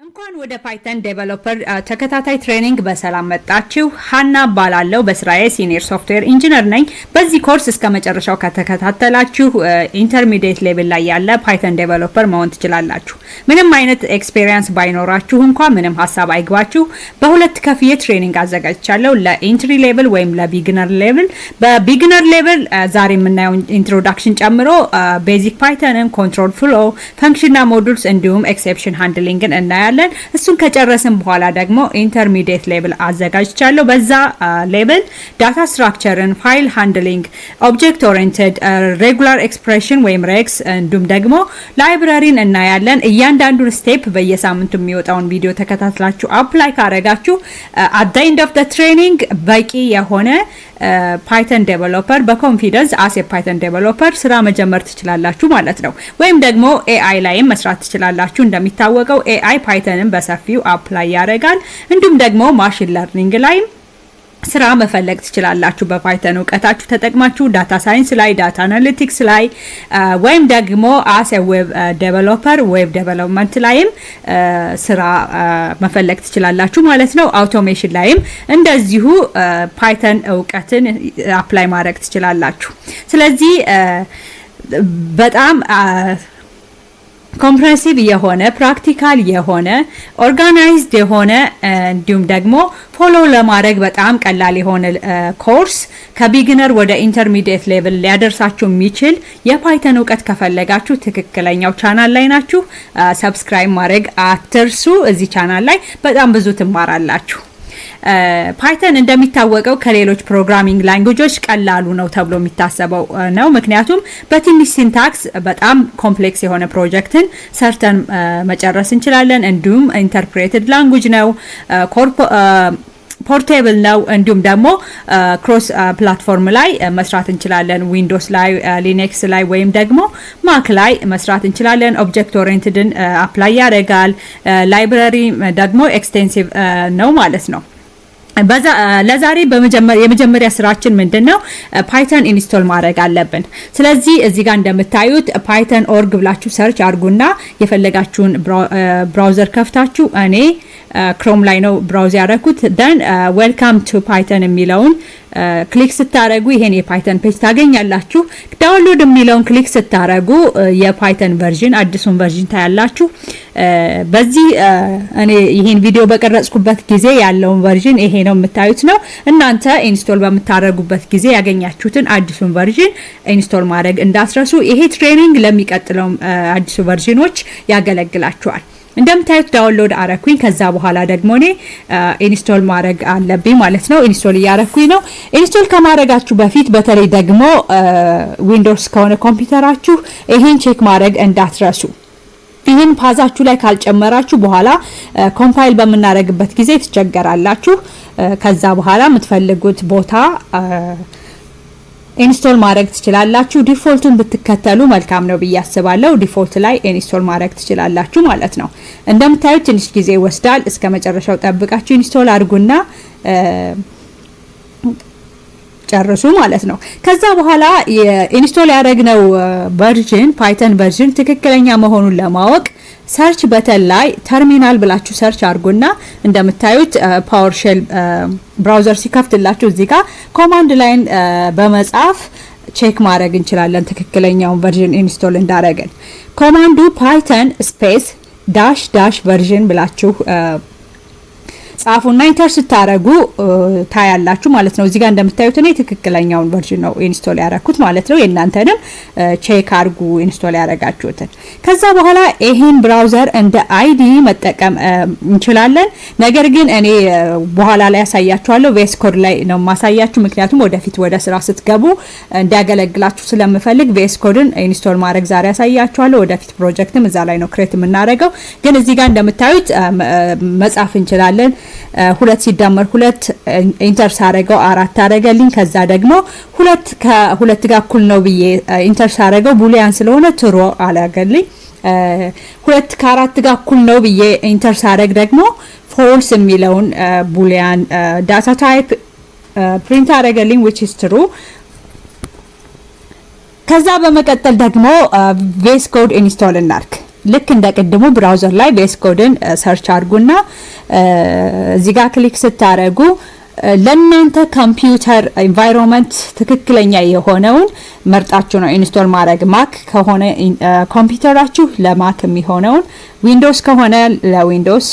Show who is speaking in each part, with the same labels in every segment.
Speaker 1: እንኳን ወደ ፓይተን ዴቨሎፐር ተከታታይ ትሬኒንግ በሰላም መጣችሁ። ሃና ባላለው በስራዬ ሲኒየር ሶፍትዌር ኢንጂነር ነኝ። በዚህ ኮርስ እስከ መጨረሻው ከተከታተላችሁ ኢንተርሚዲየት ሌቭል ላይ ያለ ፓይተን ዴቨሎፐር መሆን ትችላላችሁ። ምንም አይነት ኤክስፒሪየንስ ባይኖራችሁ እንኳን ምንም ሀሳብ አይግባችሁ። በሁለት ከፍዬ ትሬኒንግ አዘጋጅቻለሁ፣ ለኢንትሪ ሌቭል ወይም ለቢግነር ሌቭል። በቢግነር ሌቭል ዛሬ የምናየው ኢንትሮዳክሽን ጨምሮ ቤዚክ ፓይተንን፣ ኮንትሮል ፍሎ፣ ፈንክሽንና ሞዱልስ እንዲሁም ኤክሴፕሽን ሃንድሊንግን እናያለን። እሱን ከጨረስን በኋላ ደግሞ ኢንተርሚዲየት ሌቭል አዘጋጅቻለሁ። በዛ ሌቭል ዳታ ስትራክቸርን፣ ፋይል ሃንድሊንግ፣ ኦብጀክት ኦሪየንትድ፣ ሬጉላር ኤክስፕሬሽን ወይም ሬክስ እንዲሁም ደግሞ ላይብራሪን እናያለን። እያንዳንዱን ስቴፕ በየሳምንቱ የሚወጣውን ቪዲዮ ተከታትላችሁ አፕላይ ካረጋችሁ አት ዘ ኤንድ ኦፍ ዘ ትሬኒንግ በቂ የሆነ ፓይተን ዴቨሎፐር በኮንፊደንስ አስ ፓይተን ዴቨሎፐር ስራ መጀመር ትችላላችሁ ማለት ነው። ወይም ደግሞ ኤአይ ላይም መስራት ትችላላችሁ። እንደሚታወቀው ኤአይ ፓይተንን በሰፊው አፕላይ ያደርጋል። እንዲሁም ደግሞ ማሽን ለርኒንግ ላይም ስራ መፈለግ ትችላላችሁ። በፓይተን እውቀታችሁ ተጠቅማችሁ ዳታ ሳይንስ ላይ፣ ዳታ አናሊቲክስ ላይ ወይም ደግሞ አስ ዌብ ዴቨሎፐር ዌብ ዴቨሎፕመንት ላይም ስራ መፈለግ ትችላላችሁ ማለት ነው። አውቶሜሽን ላይም እንደዚሁ ፓይተን እውቀትን አፕላይ ማድረግ ትችላላችሁ። ስለዚህ በጣም ኮምፕሬሄንሲቭ የሆነ ፕራክቲካል የሆነ ኦርጋናይዝድ የሆነ እንዲሁም ደግሞ ፎሎ ለማድረግ በጣም ቀላል የሆነ ኮርስ ከቢግነር ወደ ኢንተርሚዲየት ሌቭል ሊያደርሳችሁ የሚችል የፓይተን እውቀት ከፈለጋችሁ ትክክለኛው ቻናል ላይ ናችሁ። ሰብስክራይብ ማድረግ አትርሱ። እዚህ ቻናል ላይ በጣም ብዙ ትማራላችሁ። ፓይተን እንደሚታወቀው ከሌሎች ፕሮግራሚንግ ላንጉጆች ቀላሉ ነው ተብሎ የሚታሰበው ነው። ምክንያቱም በትንሽ ሲንታክስ በጣም ኮምፕሌክስ የሆነ ፕሮጀክትን ሰርተን መጨረስ እንችላለን። እንዲሁም ኢንተርፕሬትድ ላንጉጅ ነው፣ ፖርቴብል ነው። እንዲሁም ደግሞ ክሮስ ፕላትፎርም ላይ መስራት እንችላለን። ዊንዶውስ ላይ፣ ሊነክስ ላይ ወይም ደግሞ ማክ ላይ መስራት እንችላለን። ኦብጀክት ኦሪየንትድን አፕላይ ያደርጋል። ላይብራሪ ደግሞ ኤክስቴንሲቭ ነው ማለት ነው። ለዛሬ የመጀመሪያ ስራችን ምንድነው? ፓይተን ኢንስቶል ማድረግ አለብን። ስለዚህ እዚህ ጋር እንደምታዩት ፓይተን ኦርግ ብላችሁ ሰርች አድርጉና የፈለጋችሁን ብራውዘር ከፍታችሁ እኔ ክሮም ላይ ነው ብራውዝ ያደረኩት። ደን ዌልካም ቱ ፓይተን የሚለውን ክሊክ ስታረጉ ይሄን የፓይተን ፔጅ ታገኛላችሁ። ዳውንሎድ የሚለውን ክሊክ ስታረጉ የፓይተን ቨርዥን አዲሱን ቨርዥን ታያላችሁ። በዚህ እኔ ይሄን ቪዲዮ በቀረጽኩበት ጊዜ ያለውን ቨርዥን ይሄ ነው የምታዩት ነው። እናንተ ኢንስቶል በምታደርጉበት ጊዜ ያገኛችሁትን አዲሱን ቨርዥን ኢንስቶል ማድረግ እንዳትረሱ። ይሄ ትሬኒንግ ለሚቀጥለው አዲሱ ቨርዥኖች ያገለግላችኋል። እንደምታዩት ዳውንሎድ አረኩኝ። ከዛ በኋላ ደግሞ እኔ ኢንስቶል ማድረግ አለብኝ ማለት ነው። ኢንስቶል እያረኩኝ ነው። ኢንስቶል ከማድረጋችሁ በፊት በተለይ ደግሞ ዊንዶውስ ከሆነ ኮምፒውተራችሁ ይሄን ቼክ ማድረግ እንዳትረሱ። ይሄን ፓዛችሁ ላይ ካልጨመራችሁ በኋላ ኮምፓይል በመናረግበት ጊዜ ትቸገራላችሁ። ከዛ በኋላ የምትፈልጉት ቦታ ኢንስቶል ማድረግ ትችላላችሁ። ዲፎልቱን ብትከተሉ መልካም ነው ብዬ አስባለሁ። ዲፎልት ላይ ኢንስቶል ማድረግ ትችላላችሁ ማለት ነው። እንደምታዩት ትንሽ ጊዜ ይወስዳል። እስከ መጨረሻው ጠብቃችሁ ኢንስቶል አድርጉና ጨርሱ ማለት ነው። ከዛ በኋላ የኢንስቶል ያደረግነው ቨርዥን ፓይተን ቨርዥን ትክክለኛ መሆኑን ለማወቅ ሰርች በተን ላይ ተርሚናል ብላችሁ ሰርች አድርጉና እንደምታዩት ፓወርሼል ብራውዘር ሲከፍትላችሁ እዚህ ጋር ኮማንድ ላይን በመጻፍ ቼክ ማድረግ እንችላለን ትክክለኛውን ቨርዥን ኢንስቶል እንዳደረግን። ኮማንዱ ፓይተን ስፔስ ዳሽ ዳሽ ቨርዥን ብላችሁ ጻፉና ኢንተር ስታረጉ ታያላችሁ ማለት ነው። እዚህ ጋር እንደምታዩት እኔ ትክክለኛውን ቨርዥን ነው ኢንስቶል ያደረኩት ማለት ነው። የእናንተንም ቼክ አድርጉ ኢንስቶል ያደረጋችሁትን። ከዛ በኋላ ይሄን ብራውዘር እንደ አይዲ መጠቀም እንችላለን። ነገር ግን እኔ በኋላ ላይ ያሳያችኋለሁ። ቬስ ኮድ ላይ ነው ማሳያችሁ፣ ምክንያቱም ወደፊት ወደ ስራ ስትገቡ እንዲያገለግላችሁ ስለምፈልግ ቬስ ኮድን ኢንስቶል ማድረግ ዛሬ ያሳያችኋለሁ። ወደፊት ፕሮጀክትም እዛ ላይ ነው ክሬት የምናደርገው። ግን እዚህ ጋር እንደምታዩት መጻፍ እንችላለን። 2 ሲደመር 2 ኢንተር ሳረገው 4 አረገልኝ። ከዛ ደግሞ 2 ከ2 ጋር እኩል ነው ብዬ ኢንተር ሳረገው ቡሊያን ስለሆነ ትሩ አላገልኝ። 2 ከ4 ጋር እኩል ነው ብዬ ኢንተር ሳረግ ደግሞ ፎልስ የሚለውን ቡሊያን ዳታ ታይፕ ፕሪንት አረገልኝ which is true። ከዛ በመቀጠል ደግሞ ቬስ ኮድ ኢንስቶል እናርክ። ልክ እንደ ቅድሙ ብራውዘር ላይ ቤስ ኮድን ሰርች አድርጉና እዚህ ጋር ክሊክ ስታረጉ ለእናንተ ኮምፒውተር ኤንቫይሮንመንት ትክክለኛ የሆነውን መርጣችሁ ነው ኢንስቶል ማድረግ። ማክ ከሆነ ኮምፒውተራችሁ ለማክ የሚሆነውን፣ ዊንዶውስ ከሆነ ለዊንዶውስ፣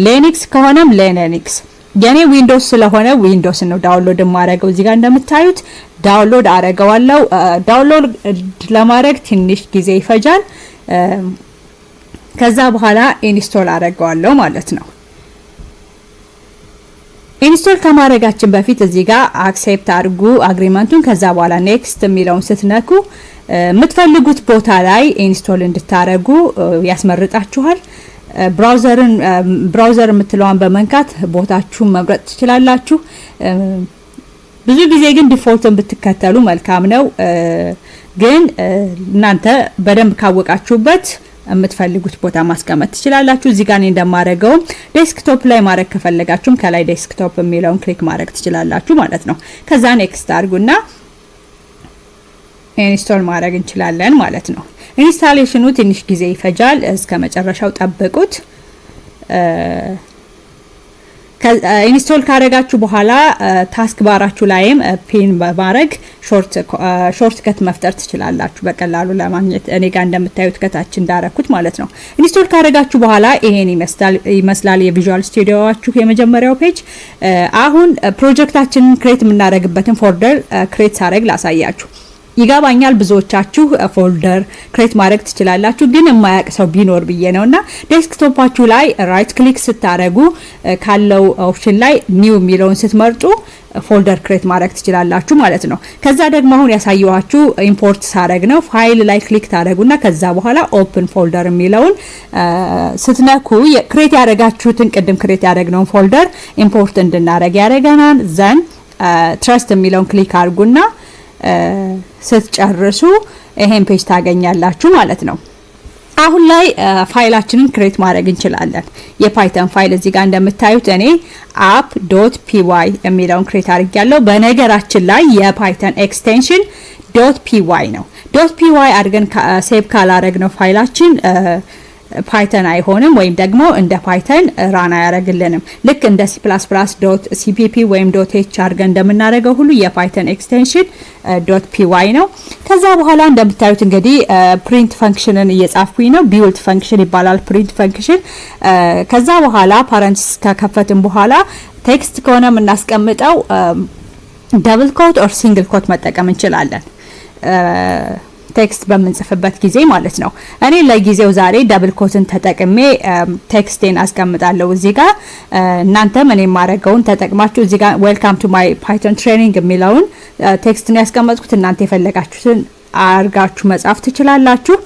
Speaker 1: ሊነክስ ከሆነም ለሊነክስ። የኔ ዊንዶውስ ስለሆነ ዊንዶውስ ነው ዳውንሎድ ማድረገው። እዚህ ጋር እንደምታዩት ዳውንሎድ አረጋዋለሁ። ዳውንሎድ ለማድረግ ትንሽ ጊዜ ይፈጃል። ከዛ በኋላ ኢንስቶል አረጋዋለሁ ማለት ነው። ኢንስቶል ከማድረጋችን በፊት እዚህ ጋር አክሴፕት አድርጉ አግሪመንቱን። ከዛ በኋላ ኔክስት የሚለውን ስትነኩ የምትፈልጉት ቦታ ላይ ኢንስቶል እንድታረጉ ያስመርጣችኋል። ብራውዘር የምትለዋን በመንካት ቦታችሁን መምረጥ ትችላላችሁ። ብዙ ጊዜ ግን ዲፎልትን ብትከተሉ መልካም ነው። ግን እናንተ በደንብ ካወቃችሁበት የምትፈልጉት ቦታ ማስቀመጥ ትችላላችሁ። እዚህ ጋር እንደማረገው ዴስክቶፕ ላይ ማድረግ ከፈለጋችሁም ከላይ ዴስክቶፕ የሚለውን ክሊክ ማድረግ ትችላላችሁ ማለት ነው። ከዛ ኔክስት አድርጉና ኢንስቶል ማድረግ እንችላለን ማለት ነው። ኢንስታሌሽኑ ትንሽ ጊዜ ይፈጃል። እስከ መጨረሻው ጠብቁት። ኢንስቶል ካደረጋችሁ በኋላ ታስክ ባራችሁ ላይም ፒን በማድረግ ሾርት ከት መፍጠር ትችላላችሁ በቀላሉ ለማግኘት። እኔ ጋር እንደምታዩት ከታች እንዳረኩት ማለት ነው። ኢንስቶል ካደረጋችሁ በኋላ ይሄን ይመስላል የቪዥዋል ስቱዲዮዋችሁ የመጀመሪያው ፔጅ። አሁን ፕሮጀክታችንን ክሬት የምናደርግበትን ፎልደር ክሬት ሳደርግ ላሳያችሁ። ይገባኛል ብዙዎቻችሁ ፎልደር ክሬት ማድረግ ትችላላችሁ፣ ግን የማያውቅ ሰው ቢኖር ብዬ ነውና ዴስክቶፓችሁ ላይ ራይት ክሊክ ስታረጉ ካለው ኦፕሽን ላይ ኒው የሚለውን ስትመርጡ ፎልደር ክሬት ማድረግ ትችላላችሁ ማለት ነው። ከዛ ደግሞ አሁን ያሳየኋችሁ ኢምፖርት ሳረግ ነው። ፋይል ላይ ክሊክ ታረጉና ከዛ በኋላ ኦፕን ፎልደር የሚለውን ስትነኩ ክሬት ያደረጋችሁትን ቅድም ክሬት ያደረግነውን ፎልደር ኢምፖርት እንድናረግ ያደርገናል። ዘን ትረስት የሚለውን ክሊክ አድርጉና ስትጨርሱ ይሄን ፔጅ ታገኛላችሁ ማለት ነው። አሁን ላይ ፋይላችንን ክሬት ማድረግ እንችላለን። የፓይተን ፋይል እዚህ ጋር እንደምታዩት እኔ app.py የሚለውን ክሬት አድርጌያለሁ። በነገራችን ላይ የፓይተን ኤክስቴንሽን .py ነው። .py አድርገን ሴቭ ካላረግ ነው ፋይላችን ፓይተን አይሆንም፣ ወይም ደግሞ እንደ ፓይተን ራን አያረግልንም። ልክ እንደ C++.cpp ወይም .h አድርገን እንደምናደርገው ሁሉ የፓይተን ኤክስቴንሽን .py ነው። ከዛ በኋላ እንደምታዩት እንግዲህ ፕሪንት ፈንክሽንን እየጻፍኩኝ ነው። ቢውልት ፈንክሽን ይባላል ፕሪንት ፈንክሽን። ከዛ በኋላ ፓረንትስ ከከፈትን በኋላ ቴክስት ከሆነ የምናስቀምጠው ደብል ኮት ኦር ሲንግል ኮት መጠቀም እንችላለን ቴክስት በምንጽፍበት ጊዜ ማለት ነው። እኔ ለጊዜው ዛሬ ደብል ኮትን ተጠቅሜ ቴክስቴን አስቀምጣለሁ እዚህ ጋር። እናንተ ምን የማረጋውን ተጠቅማችሁ እዚህ ጋር ዌልካም ቱ ማይ ፓይተን ትሬኒንግ የሚለውን ቴክስት ነው ያስቀመጥኩት። እናንተ የፈለጋችሁትን አርጋችሁ መጻፍ ትችላላችሁ።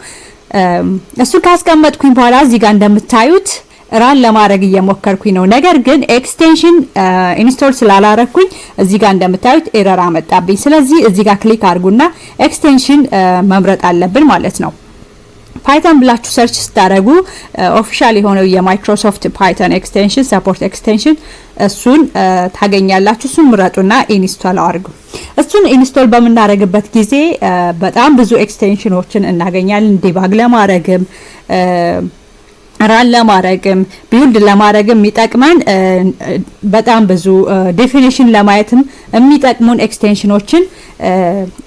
Speaker 1: እሱ ካስቀመጥኩኝ በኋላ እዚህ ጋር እንደምታዩት ራን ለማድረግ እየሞከርኩኝ ነው። ነገር ግን ኤክስቴንሽን ኢንስቶል ስላላረኩኝ እዚህ ጋር እንደምታዩት ኤረር አመጣብኝ። ስለዚህ እዚህ ጋር ክሊክ አድርጉና ኤክስቴንሽን መምረጥ አለብን ማለት ነው። ፓይተን ብላችሁ ሰርች ስታደርጉ ኦፊሻል የሆነው የማይክሮሶፍት ፓይተን ኤክስቴንሽን ሰፖርት ኤክስቴንሽን እሱን ታገኛላችሁ። እሱን ምረጡና ኢንስቶል አድርጉ። እሱን ኢንስቶል በመናረግበት ጊዜ በጣም ብዙ ኤክስቴንሽኖችን እናገኛለን። ዲባግ ለማድረግም ራን ለማድረግም ቢልድ ለማድረግም የሚጠቅመን በጣም ብዙ ዴፊኒሽን ለማየትም የሚጠቅሙን ኤክስቴንሽኖችን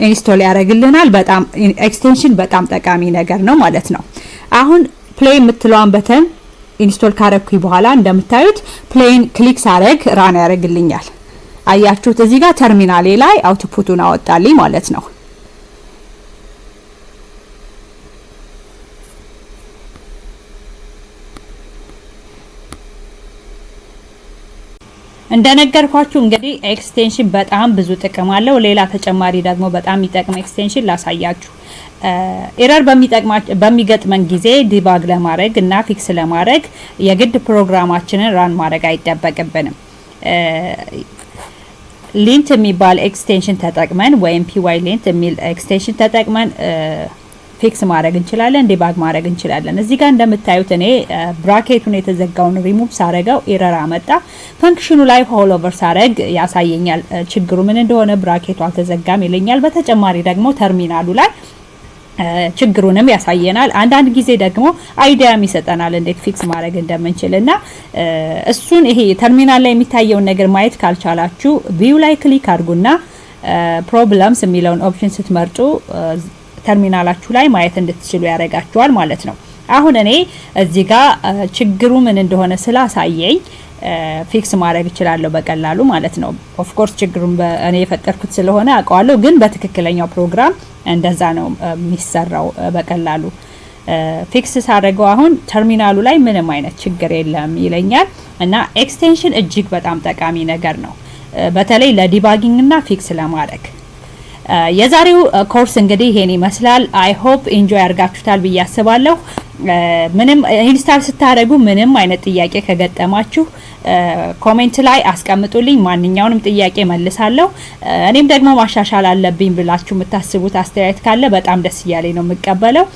Speaker 1: ኢንስቶል ያደርግልናል። በጣም ኤክስቴንሽን በጣም ጠቃሚ ነገር ነው ማለት ነው። አሁን ፕሌይ የምትለዋን በተን ኢንስቶል ካረኩኝ በኋላ እንደምታዩት ፕሌይን ክሊክ ሳረግ ራን ያደርግልኛል። አያችሁት? እዚህ ጋር ተርሚናሌ ላይ አውትፑቱን አወጣልኝ ማለት ነው። እንደነገርኳችሁ እንግዲህ ኤክስቴንሽን በጣም ብዙ ጥቅም አለው። ሌላ ተጨማሪ ደግሞ በጣም የሚጠቅም ኤክስቴንሽን ላሳያችሁ። ኤረር በሚገጥመን ጊዜ ዲባግ ለማድረግ እና ፊክስ ለማድረግ የግድ ፕሮግራማችንን ራን ማድረግ አይጠበቅብንም። ሊንት የሚባል ኤክስቴንሽን ተጠቅመን ወይም py ሊንት የሚል ኤክስቴንሽን ተጠቅመን ፊክስ ማድረግ እንችላለን፣ ዲባግ ማድረግ እንችላለን። እዚህ ጋር እንደምታዩት እኔ ብራኬቱን የተዘጋውን ሪሙቭ ሳረገው ኤረር አመጣ። ፈንክሽኑ ላይ ሆል ኦቨር ሳረግ ያሳየኛል ችግሩ ምን እንደሆነ። ብራኬቱ አልተዘጋም ይለኛል። በተጨማሪ ደግሞ ተርሚናሉ ላይ ችግሩንም ያሳየናል። አንዳንድ ጊዜ ደግሞ አይዲያም ይሰጠናል እንዴት ፊክስ ማድረግ እንደምንችልና እሱን ይሄ ተርሚናል ላይ የሚታየውን ነገር ማየት ካልቻላችሁ ቪው ላይ ክሊክ አድርጉና ፕሮብለምስ የሚለውን ኦፕሽን ስትመርጡ ተርሚናላችሁ ላይ ማየት እንድትችሉ ያደርጋችኋል ማለት ነው። አሁን እኔ እዚህ ጋር ችግሩ ምን እንደሆነ ስላሳየኝ ፊክስ ማድረግ እችላለሁ በቀላሉ ማለት ነው። ኦፍ ኮርስ ችግሩን እኔ የፈጠርኩት ስለሆነ አውቀዋለሁ፣ ግን በትክክለኛው ፕሮግራም እንደዛ ነው የሚሰራው በቀላሉ ፊክስ ሳደርገው አሁን ተርሚናሉ ላይ ምንም አይነት ችግር የለም ይለኛል። እና ኤክስቴንሽን እጅግ በጣም ጠቃሚ ነገር ነው፣ በተለይ ለዲባጊንግ እና ፊክስ ለማድረግ። የዛሬው ኮርስ እንግዲህ ይሄን ይመስላል። አይ ሆፕ ኢንጆይ አድርጋችሁታል ብዬ አስባለሁ። ምንም ኢንስታል ስታደርጉ ምንም አይነት ጥያቄ ከገጠማችሁ ኮሜንት ላይ አስቀምጡልኝ፣ ማንኛውንም ጥያቄ መልሳለሁ። እኔም ደግሞ ማሻሻል አለብኝ ብላችሁ የምታስቡት አስተያየት ካለ በጣም ደስ እያለኝ ነው የምቀበለው።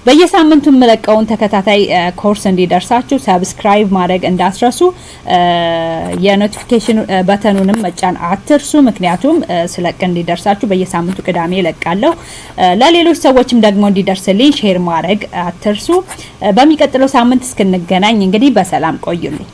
Speaker 1: በየሳምንቱ መለቀውን ተከታታይ ኮርስ እንዲደርሳችሁ ሰብስክራይብ ማድረግ እንዳትረሱ፣ የኖቲፊኬሽን በተኑንም መጫን አትርሱ። ምክንያቱም ስለቅ እንዲደርሳችሁ በየሳምንቱ ቅዳሜ ለቃለሁ። ለሌሎች ሰዎችም ደግሞ እንዲደርስልኝ ሼር ማድረግ አትርሱ። በሚቀጥለው ሳምንት እስክንገናኝ እንግዲህ በሰላም ቆዩልኝ።